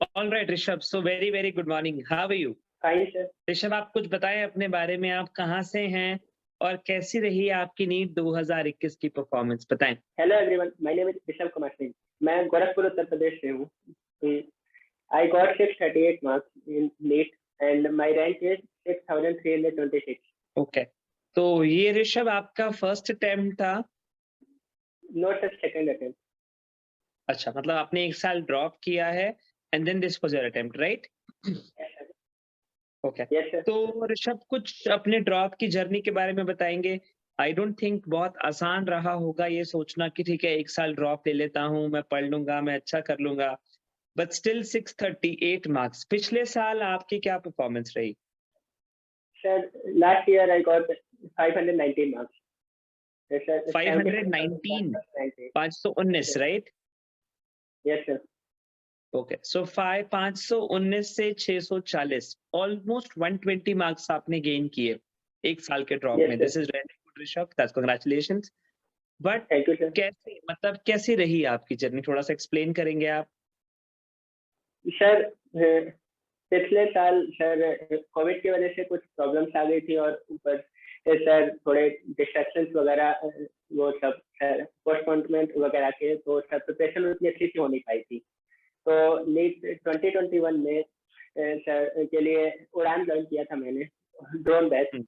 All right Rishabh, so very very good morning, how are you? Fine sir. Rishabh, आप कुछ बताएं अपने बारे में, आप कहाँ से हैं और कैसी रही आपकी नीट 2021 की परफॉर्मेंस, बताएं। Hello everyone, my name is Rishabh Kumar Singh. मैं गोरखपुर उत्तर प्रदेश से हूँ। I got 638 marks in NEET and my rank is 6326। Okay, तो ये ऋषभ आपका फर्स्ट अटेम्प्ट था? No sir, second attempt. अच्छा, मतलब आपने एक साल ड्रॉप किया है and then this was your attempt, right? Okay, yes sir. तो ऋषभ कुछ अपने ड्रॉप की जर्नी के बारे में बताएंगे। आई डोंट थिंक बहुत आसान रहा होगा ये सोचना कि ठीक है एक साल ड्रॉप ले लेता हूँ, मैं पढ़ लूंगा, मैं अच्छा कर लूंगा, बट स्टिल 638 मार्क्स। पिछले साल आपकी क्या परफॉर्मेंस रही? Sir last year I got 519 marks. Yes sir, 519, 519, right? Yes sir. Okay, so 519 से 640, ऑलमोस्ट 120 मार्क्स आपने गेन किए एक साल के ड्रॉप यस में। Sir, this is really good Rishabh, that's congratulations. But thank you sir. कैसे, मतलब कैसी रही आपकी जर्नी, थोड़ा सा एक्सप्लेन करेंगे आप? सर पिछले साल सर कोविड की वजह से कुछ प्रॉब्लम्स आ गई थी और ऊपर से सर थोड़े डिस्ट्रैक्शंस वगैरह वो सब सर पोस्टपोनमेंट वगैरह के, तो सर प्रिपरेशन उतनी अच्छी से हो नहीं पाई थी। तो नीट 2021 में सर के लिए उड़ान ज्वाइन किया था मैंने, ड्रोन बैच। हम्म,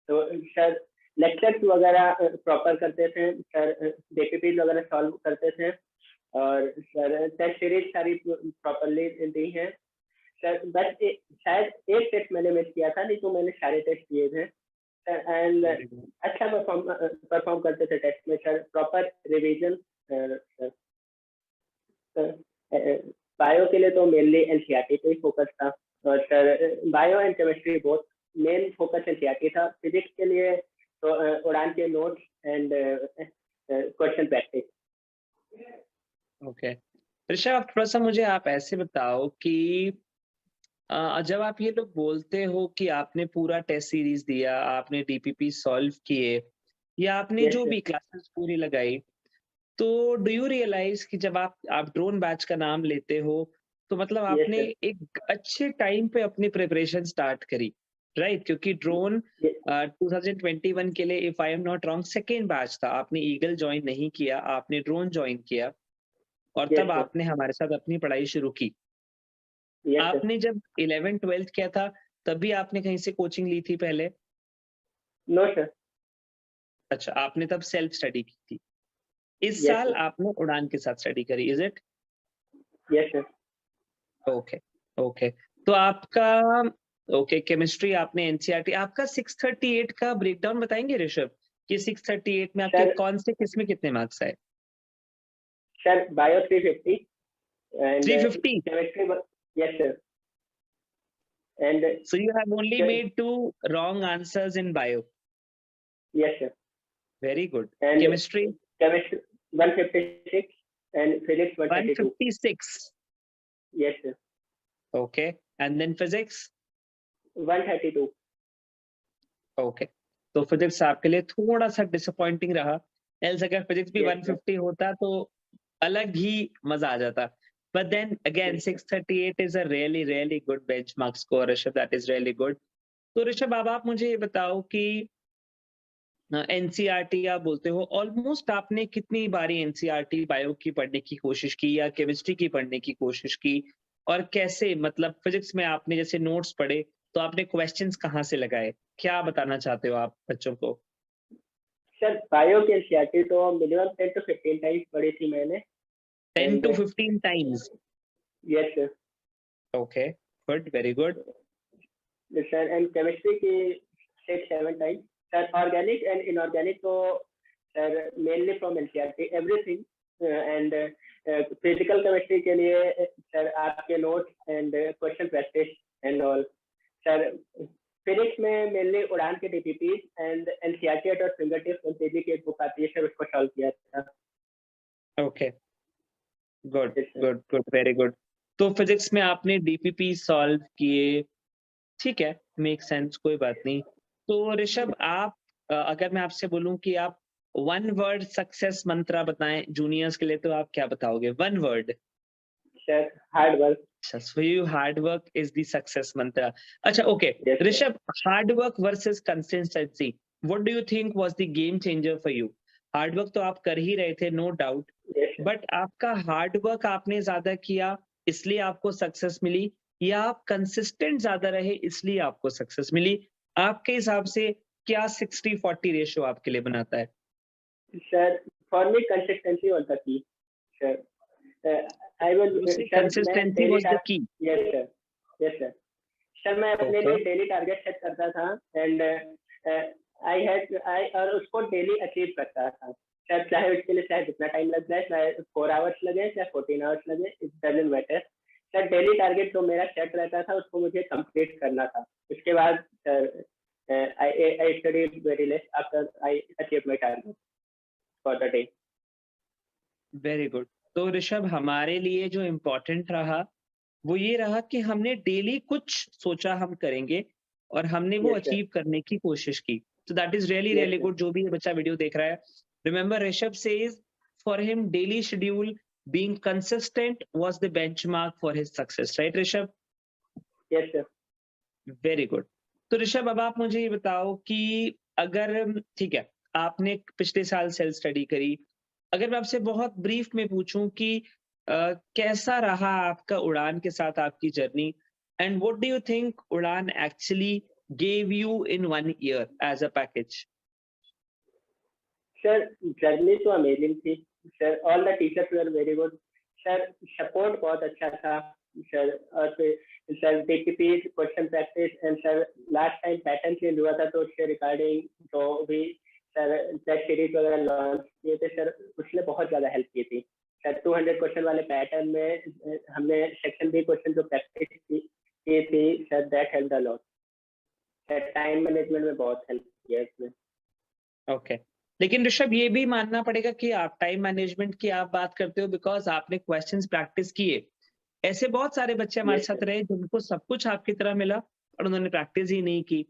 तो सर लेक्चर्स वगैरह प्रॉपर करते थे सर, डीपीपी वगैरह सॉल्व करते थे और सर टेस्ट सीरीज सारी प्रॉपरली दी है सर। बस शायद एक टेस्ट मैंने मिस किया था, नहीं तो मैंने सारे टेस्ट दिए थे सर। And very good. अच्छा परफॉर्म करते थे टेस्ट में sir, proper revision sir. Bio के लिए तो मेनली एनसीईआरटी पे ही फोकस था और सर बायो एंड केमिस्ट्री बहुत मेन फोकस एनसीईआरटी था। फिजिक्स के लिए तो उड़ान के notes and question practice. Okay Rishabh, आप थोड़ा सा मुझे आप ऐसे बताओ कि जब आप ये लोग बोलते हो कि आपने पूरा टेस्ट सीरीज दिया, आपने डीपीपी सॉल्व किए, या आपने यस जो सर। भी क्लासेस पूरी लगाई, तो डू यू रियलाइज कि जब आप ड्रोन बैच का नाम लेते हो, तो मतलब यस आपने सर। एक अच्छे टाइम पे अपनी प्रिपरेशन स्टार्ट करी, राइट? क्योंकि ड्रोन 2021 के लिए, if I am not wrong, second batch था। आपने ईगल ज्वाइन नहीं किया, आपने ड्रोन ज्वाइन किया और यस तब सर। आपने हमारे साथ अपनी पढ़ाई शुरू की। Yes sir. आपने जब 11th-12th किया था, तब भी आपने कहीं से कोचिंग ली थी पहले? No sir. अच्छा, आपने तब सेल्फ स्टडी की थी। इस यस साल सर। आपने उड़ान के साथ स्टडी करी, is it? Yes sir. Okay, okay. तो आपका, ओके, केमिस्ट्री आपने एनसीईआरटी, आपका 638 का ब्रेकडाउन बताएंगे ऋषभ, कि 638 में आपके सर कौन से किसमें कितने मार्क्स आए? Sir bio 350 and 350? Chemistry. Yes sir. And So you have only made two wrong answers in bio. Yes sir. Very good. And Chemistry chemistry 156 and physics 132। 156. Yes sir. Okay. And then physics? 132। Okay. तो physics आपके लिए थोड़ा सा disappointing रहा। Else अगर physics भी yes sir. 150 होता तो अलग ही मजा आ जाता। But then again, yes sir. 638 is a really really good benchmark score, Rishabh. That is really good. तो ऋषभ, अब आप मुझे ये बताओ कि एनसीईआरटी आप बोलते हो, ऑलमोस्ट आपने कितनी बारी एनसीईआरटी बायो की पढ़ने की कोशिश की या केमिस्ट्री की पढ़ने की कोशिश की, और कैसे, मतलब फिजिक्स में आपने जैसे नोट्स पढ़े, तो आपने क्वेश्चंस कहाँ से लगाए, क्या बताना चाहते हो आप बच्चों को? सर बायो की एनसीईआरटी तो मिनिमम 10 to 15 टाइम्स पढ़ी थी मैंने। 10 and to 15 times? Yes sir. Okay, good, very good. Sir and chemistry की 6-7 times sir. Organic and inorganic तो sir mainly from NCERT everything. And physical chemistry के लिए sir आपके notes and question practice and all sir. Physics में mainly Udaan के DPP and NCERT और finger tips एनसीजी की एक बुक आती है सर, उसको सॉल्व किया था। Okay, good Yes, sir. Good good, very good. तो फिजिक्स में आपने डीपीपी सॉल्व किए, ठीक है, मेक सेंस, कोई बात नहीं। तो ऋषभ, आप अगर मैं आपसे बोलूं कि आप वन वर्ड सक्सेस मंत्रा बताएं जूनियर्स के लिए, तो आप क्या बताओगे? One word. Sir, hard work. So you hard work is the success mantra. Acha, okay. Yes, sir. Rishabh, hard work versus consistency. What do you think was the game changer for you? Hard work तो आप कर ही रहे थे, no doubt. Yes, sir. But आपका hard work आपने ज्यादा किया इसलिए आपको सक्सेस मिली, या आप कंसिस्टेंट ज्यादा रहे इसलिए आपको सक्सेस मिली? आपके हिसाब से क्या 60-40 रेशियो आपके लिए बनाता है? Sir, for me, consistency was the key. Sir, I will. Sir, consistency मैं वाज द daily की. yes, sir. Yes, sir. Sir मैं अपने Okay. लिए डेली टारगेट सेट करता था एंड आई और उसको डेली अचीव करता था। सर चाहे उसके लिए चाहे जितना टाइम लग जाए, चाहे 4 आवर्स लगे चाहे 14 आवर्स लगे, it doesn't matter. Sir daily target जो मेरा सेट रहता था उसको मुझे कंप्लीट करना था। उसके बाद sir I studied very less after I achieve my target for the day. Very good. तो ऋषभ, हमारे लिए जो इम्पोर्टेंट रहा वो ये रहा कि हमने डेली कुछ सोचा हम करेंगे और हमने वो Yes, sir. अचीव करने की कोशिश की. So that is really Yes, really sir. good. जो भी ये बच्चा वीडियो देख रहा है, remember Rishabh says for him daily schedule being consistent was the benchmark for his success, right Rishabh? Yes, sir. Very good. तो ऋषभ, अब आप मुझे ये बताओ कि अगर ठीक है आपने पिछले साल सेल्फ स्टडी करी, अगर मैं आपसे बहुत ब्रीफ में पूछूं कि कैसा रहा आपका उड़ान के साथ आपकी journey, and what do you think Udaan actually gave you in 1 year as a package? Sir journey तो अमेजिंग थी sir, all the teachers were very good sir, support बहुत अच्छा था सर, और फिर sir DPP question practice and sir last time pattern change हुआ था तो उसके रिगार्डिंग जो भी सर टेस्ट सीरीज वगैरह लॉन्च किए थे सर, उसने बहुत ज़्यादा हेल्प की थी सर। 200 क्वेश्चन वाले पैटर्न में हमने सेक्शन बी क्वेश्चन जो प्रैक्टिस की थी sir, that help a lot sir. Time management में बहुत हेल्प किया इसमें। ओके. लेकिन ऋषभ, ये भी मानना पड़ेगा कि आप टाइम मैनेजमेंट की आप बात करते हो बिकॉज आपने क्वेश्चंस प्रैक्टिस किए. ऐसे बहुत सारे बच्चे हमारे Yes, साथ sir. रहे जिनको सब कुछ आपकी तरह मिला और उन्होंने प्रैक्टिस ही नहीं की.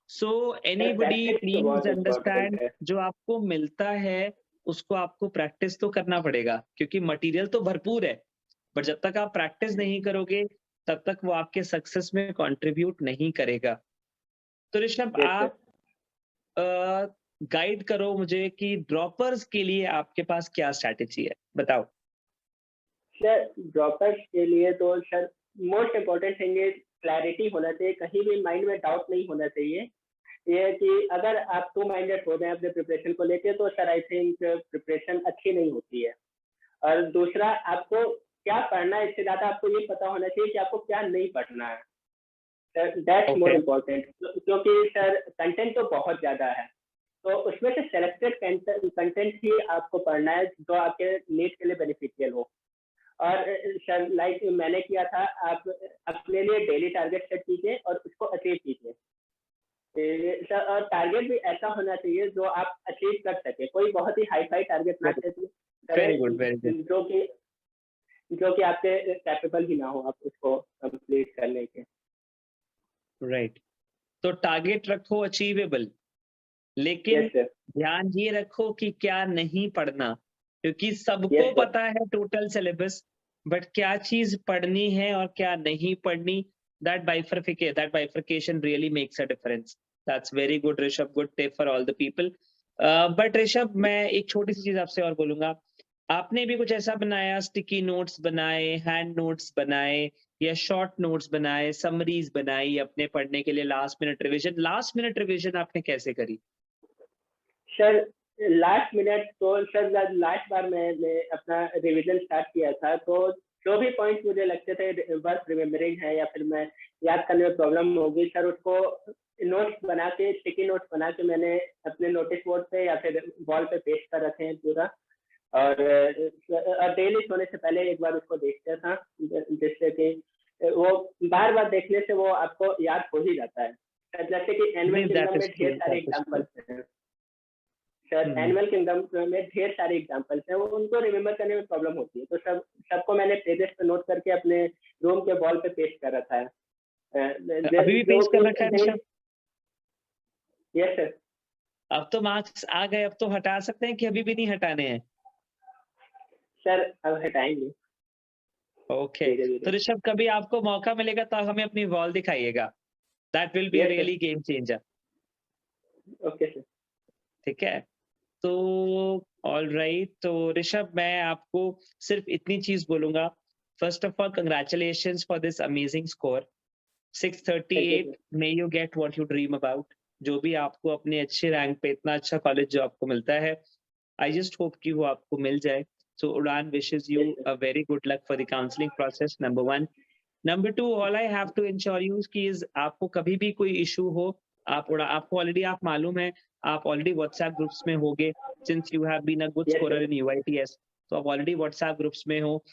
सो एनीबडी practice तो प्लीज बहुत अंडरस्टैंड, इम्पोर्टेंट है। जो आपको मिलता है उसको आपको प्रैक्टिस तो करना पड़ेगा, क्योंकि मटेरियल तो भरपूर है, पर जब तक आप प्रैक्टिस नहीं करोगे तब तक वो आपके सक्सेस में कंट्रीब्यूट नहीं करेगा. तो ऋषभ, Yes, sir. आप गाइड करो मुझे कि ड्रॉपर्स के लिए आपके पास क्या स्ट्रैटेजी है, बताओ. सर ड्रॉपर्स के लिए तो sir most important thing is clarity होना चाहिए, कहीं भी माइंड में डाउट नहीं होना चाहिए। ये है कि अगर आप टू माइंडेड हो गए अपने प्रिपरेशन को लेके तो सर आई थिंक प्रिपरेशन अच्छी नहीं होती है। और दूसरा, आपको क्या पढ़ना है इससे ज्यादा आपको ये पता होना चाहिए कि आपको क्या नहीं पढ़ना है sir, that's more Okay. Important. क्योंकि सर कंटेंट तो बहुत ज्यादा है, तो उसमें से सेलेक्टेड कंटेंट ही आपको पढ़ना है जो आपके नीड के लिए बेनिफिशियल हो। और सर लाइक मैंने किया था, आप अपने लिए डेली टारगेट सेट कीजिए और उसको अचीव कीजिए सर। और टारगेट भी ऐसा होना चाहिए जो आप अचीव कर सके, कोई बहुत ही हाई फाई टारगेट ना वेरी गुड, वेरी गुड. जो कि आपके कैपेबल ही ना हो आप उसको कंप्लीट करने के। राइट. तो टारगेट रखो अचीवेबल, लेकिन यस सर। ध्यान ये रखो कि क्या नहीं पढ़ना, क्योंकि सबको Yes, sir. पता है टोटल सिलेबस, बट क्या चीज पढ़नी है और क्या नहीं पढ़नी, that bifurcation really makes a difference. That's very good Rishabh, good tip for all the people. But Rishabh, मैं एक छोटी सी चीज आपसे और बोलूंगा. आपने भी कुछ ऐसा बनाया, स्टिकी नोट्स बनाए, हैंड नोट्स बनाए, या शॉर्ट नोट्स बनाए, समरीज बनाई अपने पढ़ने के लिए, लास्ट मिनट रिवीजन आपने कैसे करी? सर लास्ट मिनट तो सर लास्ट बार मैंने अपना रिवीजन स्टार्ट किया था तो जो भी पॉइंट मुझे लगते थे वर्थ रिमेम्बरिंग है या फिर मैं याद करने में प्रॉब्लम होगी सर, उसको नोट्स बना के, स्टिकी नोट्स बना के मैंने अपने नोटिस बोर्ड पे या फिर वॉल पे पेस्ट कर रखे हैं पूरा। और डेली सोने से पहले एक बार उसको देखता था, जिससे कि वो बार बार देखने से वो आपको याद हो ही जाता है। जैसे कि एनिमल किंगडम में ढेर सारे एग्जाम्पल्स हैं सर, एनिमल किंगडम में ढेर सारे एग्जाम्पल्स हैं, वो उनको रिमेम्बर करने में प्रॉब्लम होती है, तो सबको मैंने पेजेस पे नोट करके अपने रूम के वॉल पे पेस्ट कर रखा है। अभी भी पेस्ट कर रखा है? Yes sir. अब तो मार्क्स आ गए, अब तो हटा सकते हैं कि अभी भी नहीं हटाने हैं? सर अब हटाएंगे। ओके, तो ऋषभ कभी आपको मौका मिलेगा तो हमें अपनी वॉल दिखाइएगा, that will be a Yes, sir. Really game changer. Okay, sir. ठीक है, तो ऑल राइट, तो ऋषभ मैं आपको सिर्फ इतनी चीज बोलूंगा। First of all congratulations for this amazing score Thank you, 638। sir. May you get what you dream about. जो भी आपको अपने अच्छे रैंक पे इतना अच्छा कॉलेज जो आपको मिलता है, आई जस्ट होप कि वो आपको मिल जाए। So Udaan wishes you Yes, sir. A very good luck for the counselling process, number 1। Number 2, all I have to ensure you कि आपको कभी भी कोई इशू हो, आपको ऑलरेडी आप मालूम है, आप ऑलरेडी व्हाट्सएप ग्रुप्स में होगे, since you have been a good Yes, scorer sir. In UITs, तो आप ऑलरेडी व्हाट्सएप ग्रुप्स में हो।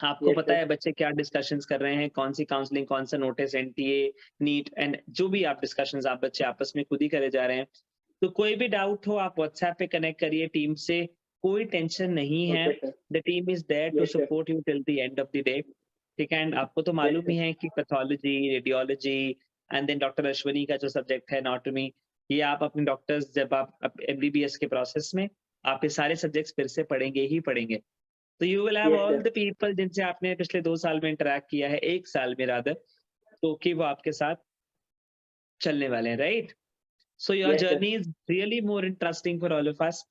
आपको Yes, पता sir. है बच्चे क्या डिस्कशंस कर रहे हैं, कौन सी काउंसलिंग, कौन सा नोटिस, एनटीए, नीट एंड जो भी आप डिस्कशंस आप बच्चे आपस में खुद ही करे जा रहे हैं। तो कोई भी डाउट हो आप व्हाट्सएप पे कनेक्ट करिए टीम से, कोई टेंशन नहीं है। Okay, sir. The team is there to Yes, sir. Support you till the end of the day. ठीक है, एंड आपको तो Yes, मालूम sir. ही है कि pathology, radiology and then doctor Ashwani का जो सब्जेक्ट है एनाटॉमी, ये आप अपने डॉक्टर्स जब आप एमबीबीएस के प्रोसेस में आप ये सारे सब्जेक्ट्स फिर से पढ़ेंगे ही पढ़ेंगे। तो you will have Yes, all sir. The people जिनसे आपने पिछले 2 साल में इंटरैक्ट किया है, 1 साल में रादर, तो कि वो आपके साथ चलने वाले हैं, right? So your Yes, sir. Journey is really more interesting for all of us.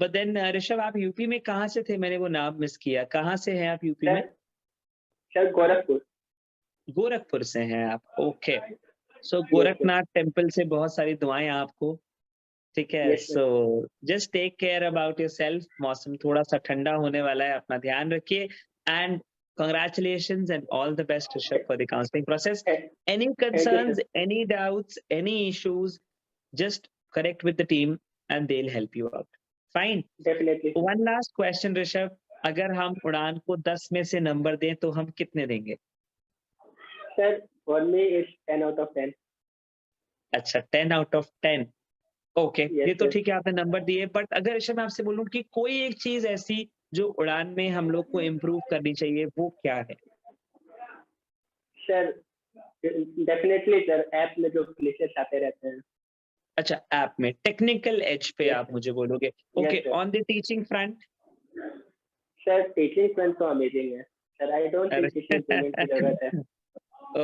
But then Rishabh, आप यूपी में कहाँ से थे? मैंने वो नाम मिस किया। कहाँ से हैं आप यूपी में? Sir, sir, Gorakhpur. गोरखपुर से हैं आप, okay. So Yes, sir. Gorakhnath temple से बहुत सारी दुआएं आपको। ठीक है, Yes, sir. So just take care about yourself. मौसम थोड़ा सा ठंडा होने वाला है, अपना ध्यान रखिए, and congratulations and all the best, Rishabh, for the counseling process. Any Thank you, sir. concerns, any doubts, any issues, just connect with the team and they'll help you out. Fine. Definitely, sir. One last question, Rishabh. अगर हम उड़ान को 10 में से number दें तो हम कितने देंगे? Sir, for me it's 10 out of 10. अच्छा, 10 out of 10. ओके, Yes, ये तो sir. ठीक है, आपने नंबर दिए, बट अगर ऋषभ मैं आपसे बोलूं कि कोई एक चीज ऐसी जो उड़ान में हम लोग को इम्प्रूव करनी चाहिए, वो क्या है? Sir, definitely, sir. ऐप में जो glitches आते रहते हैं. अच्छा, ऐप में टेक्निकल एज पे Yes, आप sir. मुझे बोलोगे। Yes, okay, sir. On the teaching front? Sir, teaching front तो amazing है. Sir, I don't think कुछ improvement की जरूरत है.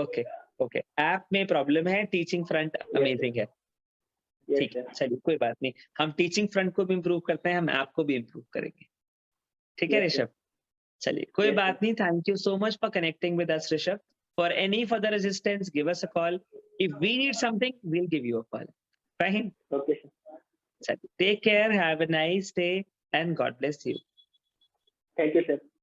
ओके, ओके, ऐप में प्रॉब्लम है, teaching front Yes, sir. Amazing है। Yes, ठीक है, sir. चलिए कोई बात नहीं, हम टीचिंग फ्रंट को भी इम्प्रूव करते हैं, हम ऐप को भी इम्प्रूव करेंगे। ठीक है Yes, sir. ऋषभ, चलिए कोई Yes, sir. बात नहीं। Thank you so much for connecting with us Rishabh. For any further assistance give us a call, if we need something we will give you a call. Fine, Okay, sir. चलिए take care, have a nice day and God bless you. Thank you, sir.